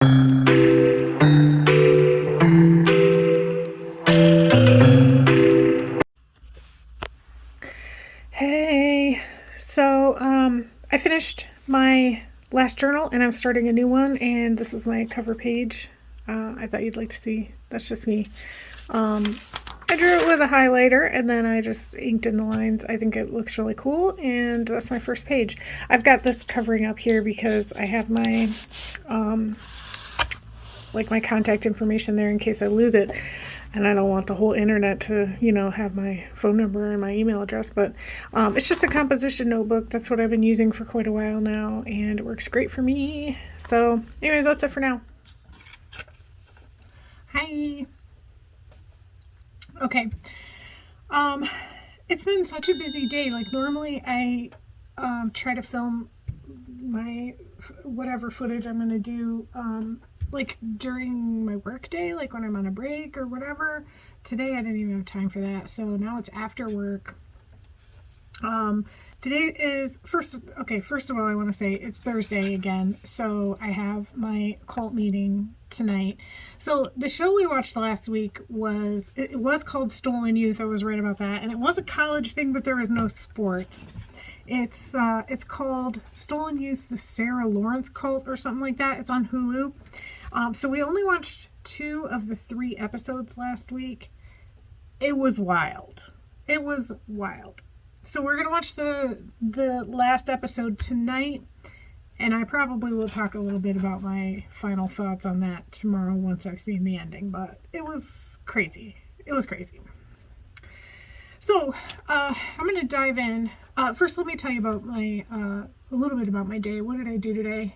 Hey, I finished my last journal and I'm starting a new one, and this is my cover page. I thought you'd like to see. That's just me. Um, I drew it with a highlighter and then I just inked in the lines. I think it looks really cool, and that's my first page. I've got this covering up here because I have my um, my contact information there in case I lose it. And I don't want the whole internet to, have my phone number and my email address. But it's just a composition notebook. That's what I've been using for quite a while now, and it works great for me. So, anyways, that's it for now. Hi. Okay. Um, it's been such a busy day. Like, normally I try to film my whatever footage I'm going to do like during my work day, like when I'm on a break or whatever. Today I didn't even have time for that, so now it's after work. Today is first of all, I want to say it's Thursday again, so I have my cult meeting tonight. So the show we watched last week was called Stolen Youth. I was right about that, and it was a college thing, but there was no sports. It's called Stolen Youth, the Sarah Lawrence Cult or something like that. It's on Hulu. So we only watched 2 of the 3 episodes last week. It was wild. It was wild. So we're gonna watch the last episode tonight, and I probably will talk a little bit about my final thoughts on that tomorrow once I've seen the ending. But it was crazy. It was crazy. So I'm gonna dive in. First, let me tell you about a little bit about my day. What did I do today?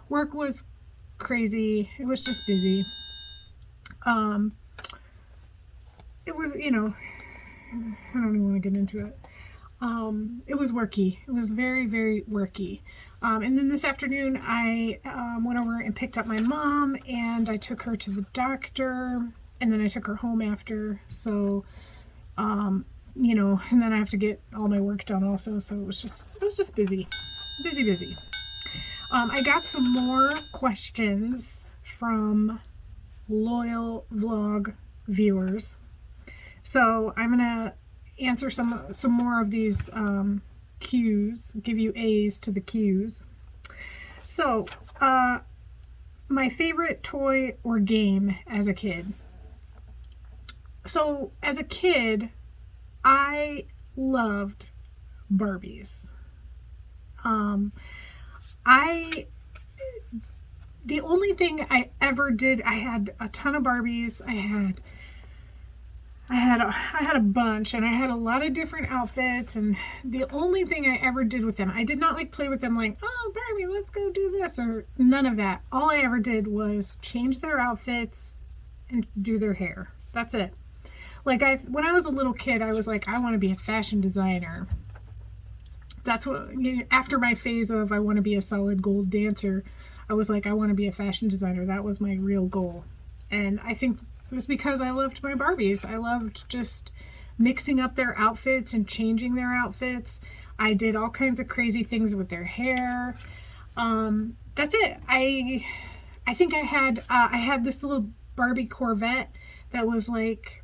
Work was crazy. It was just busy. It was, I don't even want to get into it. It was worky. It was very, very worky. And then this afternoon, I went over and picked up my mom, and I took her to the doctor, and then I took her home after. So, and then I have to get all my work done also. So it was just busy, busy. I got some more questions from loyal vlog viewers. So I'm gonna answer some more of these Q's, give you A's to the Q's. So, my favorite toy or game as a kid. So, as a kid, I loved Barbies. The only thing I ever did, I had a ton of Barbies. I had a bunch, and I had a lot of different outfits, and the only thing I ever did with them, I did not play with them like, oh, Barbie, let's go do this, or none of that. All I ever did was change their outfits and do their hair. That's it. Like, when I was a little kid, I was like, I want to be a fashion designer. That's what, after my phase of I want to be a solid gold dancer, I was like, I want to be a fashion designer. That was my real goal. And I think it was because I loved my Barbies. I loved just mixing up their outfits and changing their outfits. I did all kinds of crazy things with their hair. That's it. I think I had this little Barbie Corvette that was like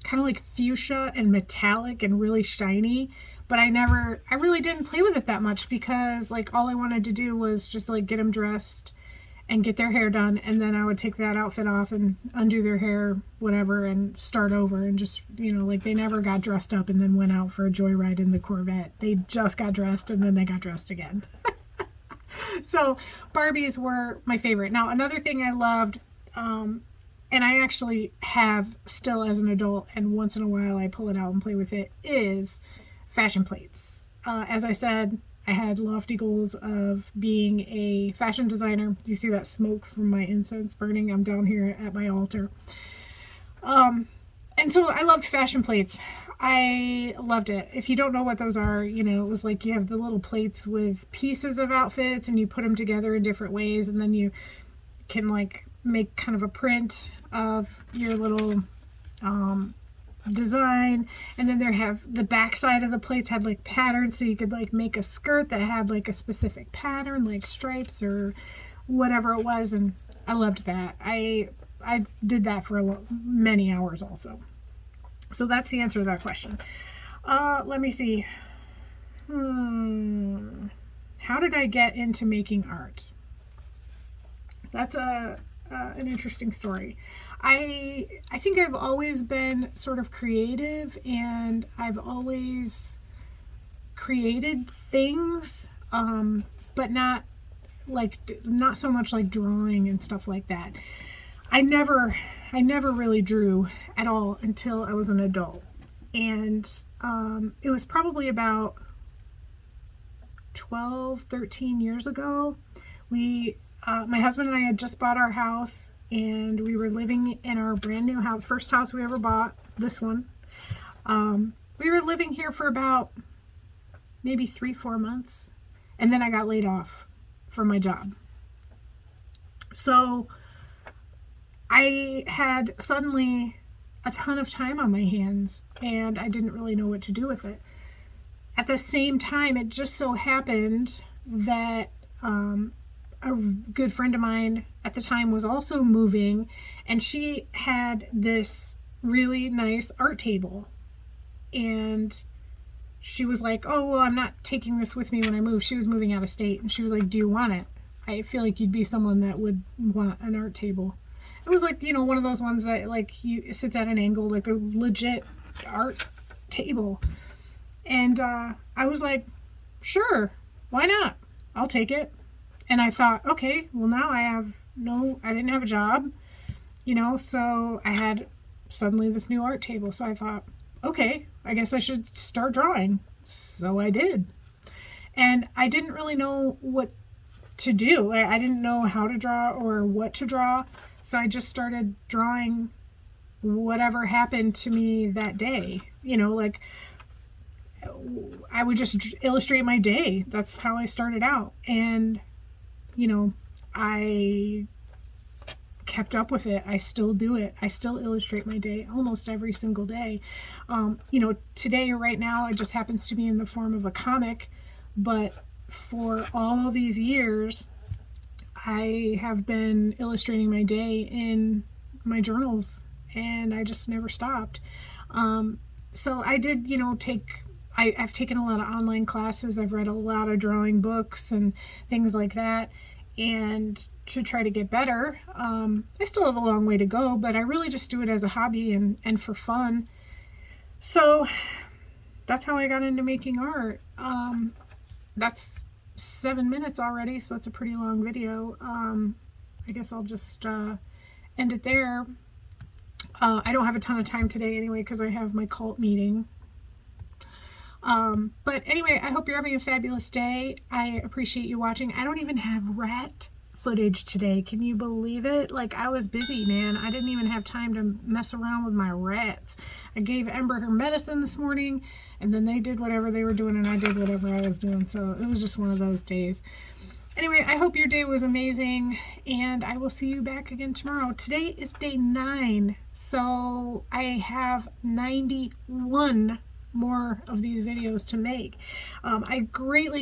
kind of like fuchsia and metallic and really shiny. But I really didn't play with it that much because like all I wanted to do was just like get them dressed and get their hair done, and then I would take that outfit off and undo their hair, whatever, and start over, and just, like they never got dressed up and then went out for a joyride in the Corvette. They just got dressed and then they got dressed again. So Barbies were my favorite. Now, another thing I loved, and I actually have still as an adult, and once in a while I pull it out and play with it, is fashion plates. As I said, I had lofty goals of being a fashion designer. Do you see that smoke from my incense burning? I'm down here at my altar. And so I loved fashion plates. I loved it. If you don't know what those are, it was like you have the little plates with pieces of outfits and you put them together in different ways, and then you can like make kind of a print of your little design. And then the back side of the plates had like patterns, so you could like make a skirt that had like a specific pattern, like stripes or whatever it was. And I loved that. I did that for many hours also. So that's the answer to that question. Let me see. How did I get into making art? That's an interesting story. I think I've always been sort of creative, and I've always created things, but not so much like drawing and stuff like that. I never really drew at all until I was an adult, and it was probably about 12, 13 years ago. My husband and I had just bought our house, and we were living in our brand new house, first house we ever bought, this one. We were living here for about maybe 3-4 months, and then I got laid off from my job. So I had suddenly a ton of time on my hands, and I didn't really know what to do with it. At the same time, it just so happened that a good friend of mine at the time was also moving, and she had this really nice art table, and she was like, oh, well, I'm not taking this with me when I move. She was moving out of state, and she was like, do you want it? I feel like you'd be someone that would want an art table. It was like, one of those ones that it sits at an angle, like a legit art table. And I was like, sure, why not? I'll take it. And I thought, okay, well, now I didn't have a job, so I had suddenly this new art table. So I thought, okay, I guess I should start drawing. So I did. And I didn't really know what to do. I didn't know how to draw or what to draw. So I just started drawing whatever happened to me that day. I would just illustrate my day. That's how I started out. And, I kept up with it. I still do it. I still illustrate my day almost every single day. Today, right now, it just happens to be in the form of a comic. But for all these years, I have been illustrating my day in my journals, and I just never stopped. So I did, I've taken a lot of online classes. I've read a lot of drawing books and things like that, and to try to get better. I still have a long way to go, but I really just do it as a hobby and for fun. So that's how I got into making art. That's 7 minutes already, so it's a pretty long video. I guess I'll just end it there. I don't have a ton of time today anyway because I have my cult meeting. But anyway, I hope you're having a fabulous day. I appreciate you watching. I don't even have rat footage today. Can you believe it? I was busy, man. I didn't even have time to mess around with my rats. I gave Ember her medicine this morning, and then they did whatever they were doing, and I did whatever I was doing. So it was just one of those days. Anyway, I hope your day was amazing, and I will see you back again tomorrow. Today is day 9, so I have 91 more of these videos to make. I greatly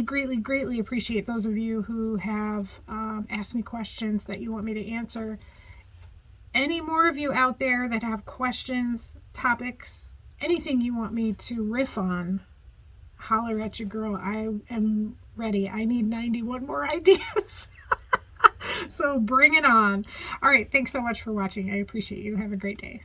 appreciate those of you who have asked me questions that you want me to answer. Any more of you out there that have questions, topics, anything you want me to riff on, holler at your girl. I am ready. I need 91 more ideas. So bring it on. All right, thanks so much for watching. I appreciate you. Have a great day.